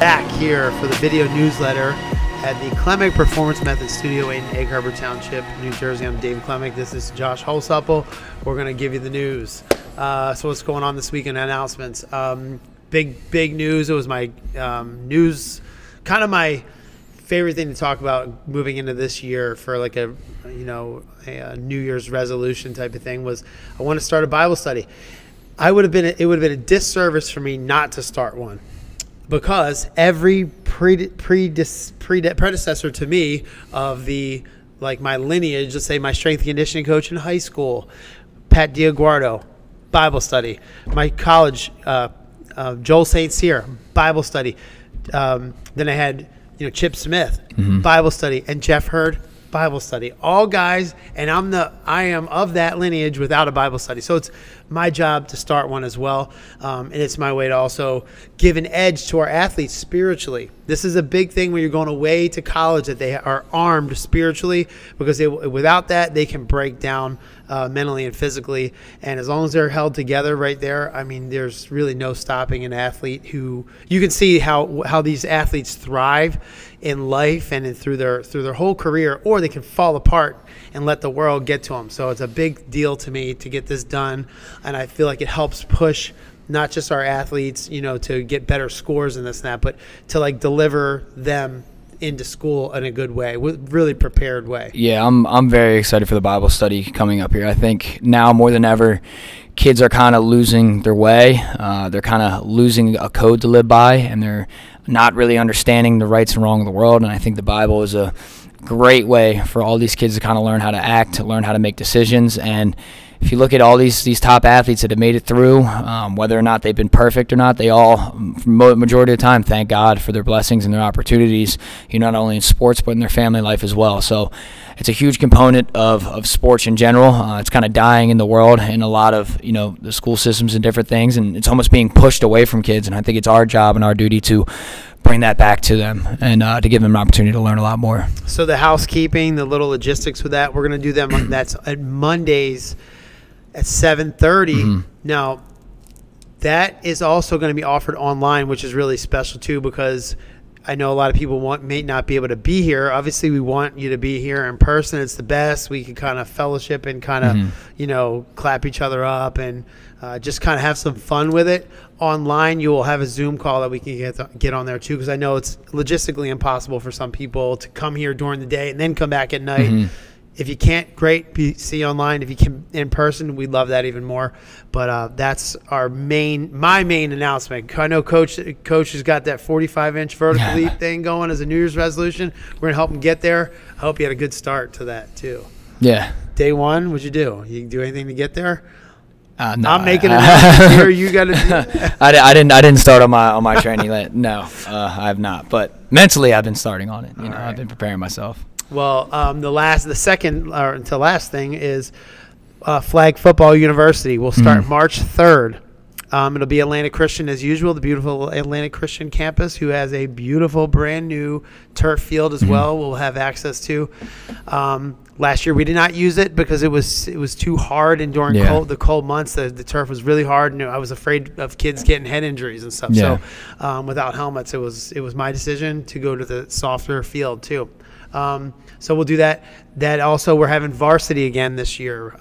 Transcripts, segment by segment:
Back here for the video newsletter at the Klemic Performance Method Studio in Egg Harbor Township, New Jersey. I'm Dave Klemic. This is Josh Holsupple. We're going to give you the news. So what's going on this week in announcements? Big news. It was my news, kind of my favorite thing to talk about moving into this year for like a New Year's resolution type of thing was I want to start a Bible study. It would have been a disservice for me not to start one, because every predecessor to me of my lineage, let's say my strength and conditioning coach in high school, Pat Diaguardo, Bible study. My college, Joel St. Cyr, Bible study. Then I had Chip Smith, Bible study, and Jeff Hurd, Bible study. All guys, and I am of that lineage without a Bible study. So it's my job to start one as well, and it's my way to also give an edge to our athletes spiritually. This is a big thing when you're going away to college, that they are armed spiritually, because without that they can break down mentally and physically. And as long as they're held together right there, I mean, there's really no stopping an athlete who you can see how these athletes thrive in life and through their whole career, or they can fall apart and let the world get to them. So it's a big deal to me to get this done, and I feel like it helps push not just our athletes, to get better scores and this and that, but to deliver them into school in a good way, with really prepared way. Yeah, I'm very excited for the Bible study coming up here. I think now more than ever, kids are kind of losing their way. They're kind of losing a code to live by, and they're not really understanding the rights and wrongs of the world. And I think the Bible is a great way for all these kids to kind of learn how to act, to learn how to make decisions. And if you look at all these top athletes that have made it through, whether or not they've been perfect or not, they all, majority of the time, thank God for their blessings and their opportunities, not only in sports but in their family life as well. So it's a huge component of sports in general. It's kind of dying in the world in a lot of the school systems and different things, and it's almost being pushed away from kids. And I think it's our job and our duty to bring that back to them and to give them an opportunity to learn a lot more. So the housekeeping, the little logistics with that, we're going to do them. That's at Mondays at 7:30. Now, that is also going to be offered online, which is really special too, because I know a lot of people may not be able to be here. Obviously, we want you to be here in person. It's the best. We can kind of fellowship and kind of, clap each other up and just kind of have some fun with it. Online, you will have a Zoom call that we can get on there too, because I know it's logistically impossible for some people to come here during the day and then come back at night. If you can't, great, see you online. If you can in person, we'd love that even more. But that's my main announcement. I know Coach has got that 45-inch vertical leap thing going as a New Year's resolution. We're going to help him get there. I hope you had a good start to that too. Yeah. Day one, what'd you do? You do anything to get there? No, I'm making an announcement here. You got to do I didn't start on my training. No, I have not. But mentally, I've been starting on it. Right. I've been preparing myself. Well, the second to last thing is Flag Football University. We'll start March 3rd. It'll be Atlantic Christian as usual, the beautiful Atlantic Christian campus, who has a beautiful brand new turf field as well. We'll have access to. Last year we did not use it because it was too hard, and during the cold months the turf was really hard, and I was afraid of kids getting head injuries and stuff. So without helmets, it was my decision to go to the softer field too. So we'll do that. That also, we're having varsity again this year.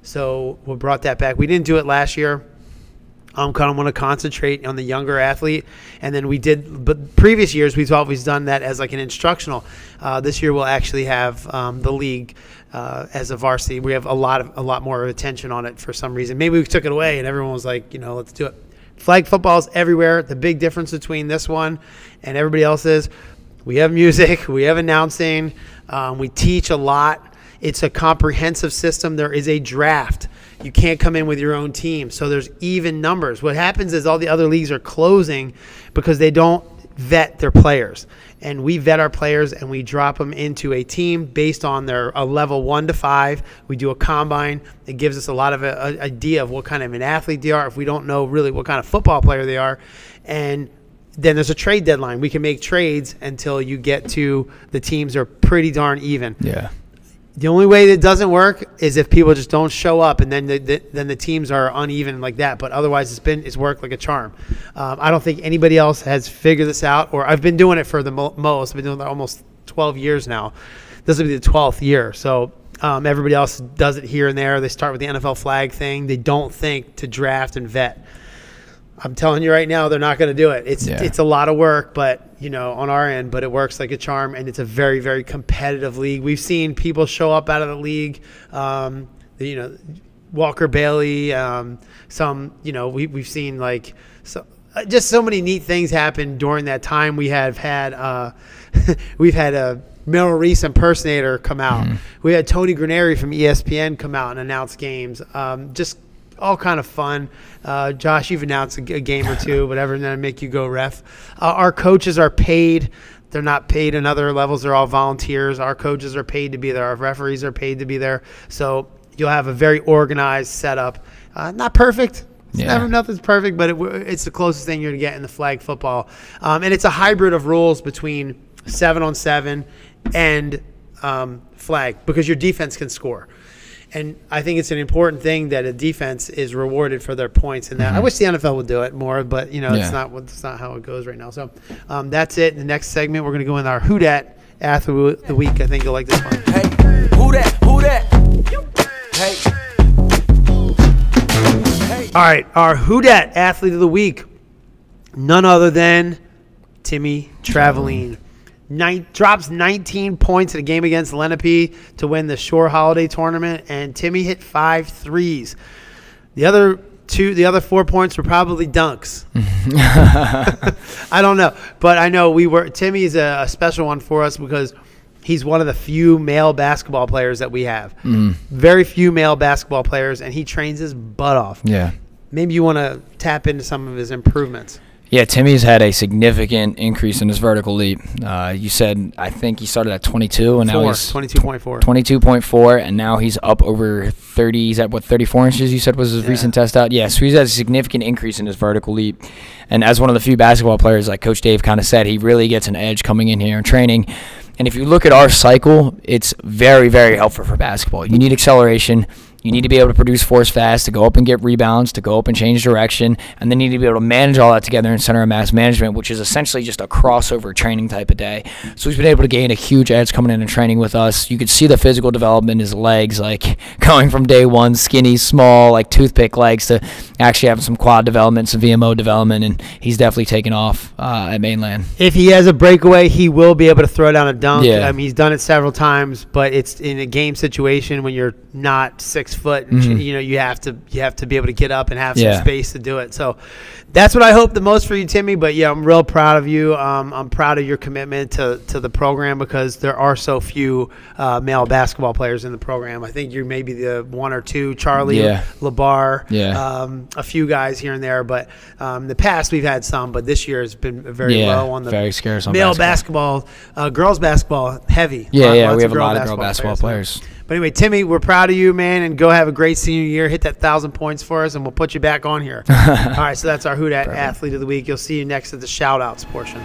So we brought that back. We didn't do it last year. Kind of want to concentrate on the younger athlete, and then but previous years we've always done that as like an instructional. This year we'll actually have the league as a varsity. We have a lot more attention on it for some reason. Maybe we took it away and everyone was like, let's do it. Flag football is everywhere. The big difference between this one and everybody else is we have music, we have announcing, we teach a lot. It's a comprehensive system. There is a draft. You can't come in with your own team. So there's even numbers. What happens is all the other leagues are closing because they don't vet their players. And we vet our players and we drop them into a team based on a level 1 to 5. We do a combine. It gives us a lot of an idea of what kind of an athlete they are if we don't know really what kind of football player they are. And then there's a trade deadline. We can make trades until you get to the teams are pretty darn even. Yeah. The only way that doesn't work is if people just don't show up, and then the teams are uneven like that. But otherwise, it's worked like a charm. I don't think anybody else has figured this out, or I've been doing it for the most. I've been doing it almost 12 years now. This will be the 12th year. So everybody else does it here and there. They start with the NFL flag thing. They don't think to draft and vet. I'm telling you right now, they're not going to do it. It's a lot of work, but on our end, but it works like a charm, and it's a very, very competitive league. We've seen people show up out of the league, Walker Bailey, we've seen just so many neat things happen during that time. We've had a Merrill Reese impersonator come out. Mm-hmm. We had Tony Granieri from ESPN come out and announce games. Just all kind of fun. Josh, you've announced a game or two, whatever, and then make you go ref. Our coaches are paid. They're not paid in other levels. They're all volunteers. Our coaches are paid to be there. Our referees are paid to be there. So you'll have a very organized setup. Not perfect. Nothing's perfect, but it's the closest thing you're going to get in the flag football. And it's a hybrid of rules between 7-on-7 and flag, because your defense can score. And I think it's an important thing that a defense is rewarded for their points. And that I wish the NFL would do it more, but it's not how it goes right now. So that's it. In the next segment, we're going to go in our Who Dat Athlete of the Week. I think you'll like this one. Hey, who that? Who that? Hey. All right, our Who Dat Athlete of the Week, none other than Timmy Travaline. Drops 19 points in a game against Lenape to win the Shore Holiday Tournament, and Timmy hit 5 threes. The other 4 points were probably dunks. I don't know, but I know Timmy is a special one for us because he's one of the few male basketball players that we have. Very few male basketball players, and he trains his butt off. Yeah. Maybe you want to tap into some of his improvements. Yeah, Timmy's had a significant increase in his vertical leap. You said, I think he started at 22, and now he's 22.4. 22.4, and now he's up over 30. He's at, 34 inches, you said was his recent test out? Yeah, so he's had a significant increase in his vertical leap. And as one of the few basketball players, like Coach Dave kind of said, he really gets an edge coming in here and training. And if you look at our cycle, it's very, very helpful for basketball. You need acceleration. You need to be able to produce force fast, to go up and get rebounds, to go up and change direction, and then you need to be able to manage all that together in center of mass management, which is essentially just a crossover training type of day. So he's been able to gain a huge edge coming in and training with us. You could see the physical development in his legs, like going from day one, skinny, small, like toothpick legs, to actually having some quad development, some VMO development, and he's definitely taken off at Mainland. If he has a breakaway, he will be able to throw down a dunk. Yeah. I mean, he's done it several times, but it's in a game situation when you're not 6 foot. You have to be able to get up and have some space to do it. So that's what I hope the most for you, Timmy. But yeah, I'm real proud of you. I'm proud of your commitment to the program, because there are so few male basketball players in the program. I think you're maybe the one or two, Charlie, LeBar, a few guys here and there. But in the past we've had some, but this year has been very low on the very scarce on male basketball. Girls basketball heavy. We have a lot of girl basketball players. But anyway, Timmy, we're proud of you, man, and go have a great senior year. Hit that 1,000 points for us, and we'll put you back on here. All right, so that's our Who Dat Athlete of the Week. You'll see you next at the shout-outs portion.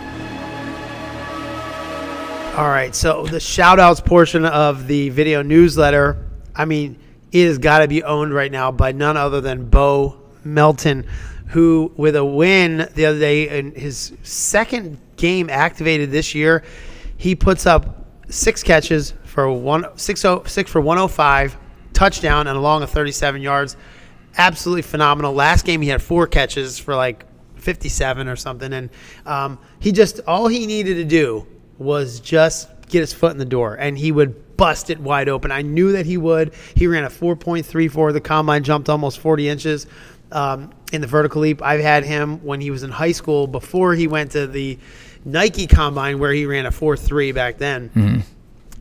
All right, so the shout-outs portion of the video newsletter, I mean, it has got to be owned right now by none other than Bo Melton, who, with a win the other day in his second game activated this year, he puts up 6 catches for 105, touchdown, and along 37 yards. Absolutely phenomenal. Last game he had 4 catches for like 57 or something, and all he needed to do was just get his foot in the door, and he would bust it wide open. I knew that he would. He ran a 4.34. The combine jumped almost 40 inches in the vertical leap. I've had him when he was in high school before he went to the Nike combine, where he ran a 4.3 back then. Mm-hmm.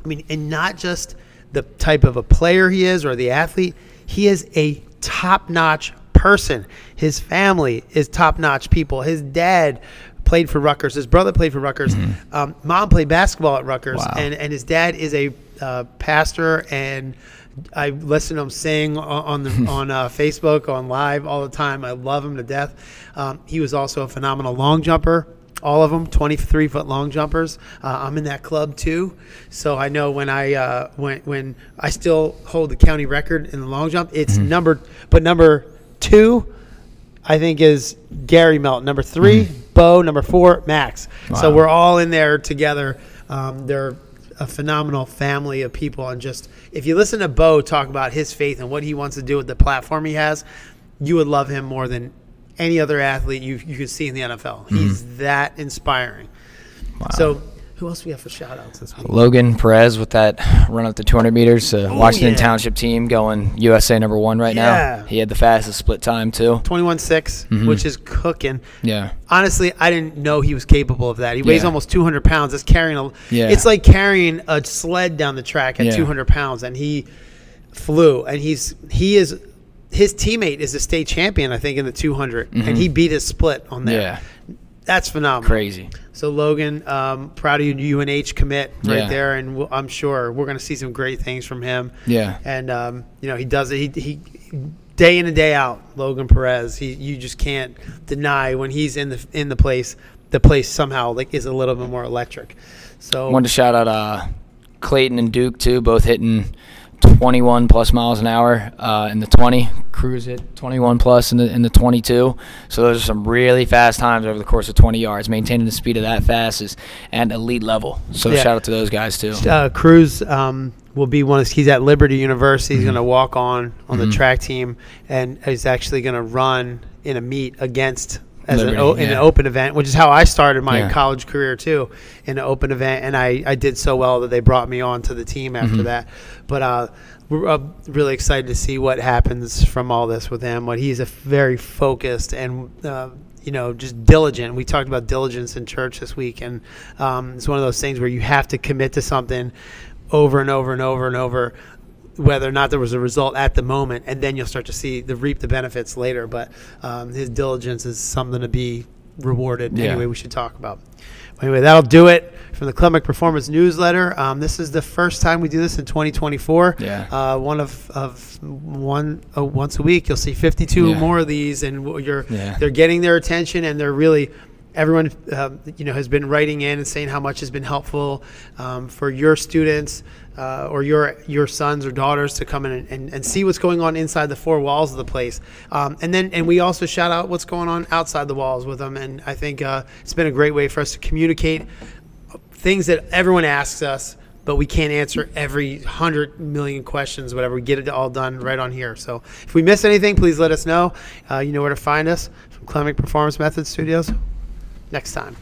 I mean, and not just the type of a player he is or the athlete, he is a top-notch person. His family is top-notch people. His dad played for Rutgers. His brother played for Rutgers. Mm-hmm. Mom played basketball at Rutgers. Wow. And his dad is a pastor, and I listen to him sing on Facebook, on live all the time. I love him to death. He was also a phenomenal long jumper. all of them, 23-foot long jumpers. I'm in that club too, so I know when I still hold the county record in the long jump. It's number 2, I think, is Gary Melton. Number 3, Bo. Number 4, Max. Wow. So we're all in there together. They're a phenomenal family of people, and just if you listen to Bo talk about his faith and what he wants to do with the platform he has, you would love him more than any other athlete you could see in the NFL. He's that inspiring. Wow. So who else we have for shout-outs this week? Logan Perez with that run up to 200 meters. Washington Township team going USA number 1 right now. He had the fastest split time too. 21.6, which is cooking. Yeah. Honestly, I didn't know he was capable of that. He weighs almost 200 pounds. It's carrying it's like carrying a sled down the track at 200 pounds, and he flew. And his teammate is a state champion, I think, in the 200, and he beat his split on there. Yeah. That's phenomenal. Crazy. So Logan, proud of you, UNH commit right there, and I'm sure we're going to see some great things from him. Yeah. And he does it. He day in and day out. Logan Perez. You just can't deny when he's in the place. The place somehow is a little bit more electric. So wanted to shout out Clayton and Duke too, both hitting 21 plus miles an hour in the 20. Cruz hit 21 plus in the 22. So those are some really fast times over the course of 20 yards. Maintaining the speed of that fast is at elite level. So shout out to those guys too. Cruz will be he's at Liberty University. He's going to walk on the track team, and he's actually going to run in a meet against Liberty, in an open event, which is how I started my college career too, in an open event, and I did so well that they brought me on to the team after that. But we're really excited to see what happens from all this with him. He's a very focused and just diligent. We talked about diligence in church this week, and it's one of those things where you have to commit to something over and over and over and over, whether or not there was a result at the moment, and then you'll start to reap the benefits later. But his diligence is something to be rewarded. Anyway, we should talk about. Anyway, that'll do it from the Klemic Performance Newsletter. This is the first time we do this in 2024. Once a week, you'll see 52 more of these, and they're getting their attention, and they're really. Everyone, has been writing in and saying how much has been helpful for your students or your sons or daughters to come in and see what's going on inside the 4 walls of the place. And we also shout out what's going on outside the walls with them. And I think it's been a great way for us to communicate things that everyone asks us, but we can't answer every 100 million questions, whatever. We get it all done right on here. So if we miss anything, please let us know. You know where to find us from Klemic Performance Methods Studios. Next time.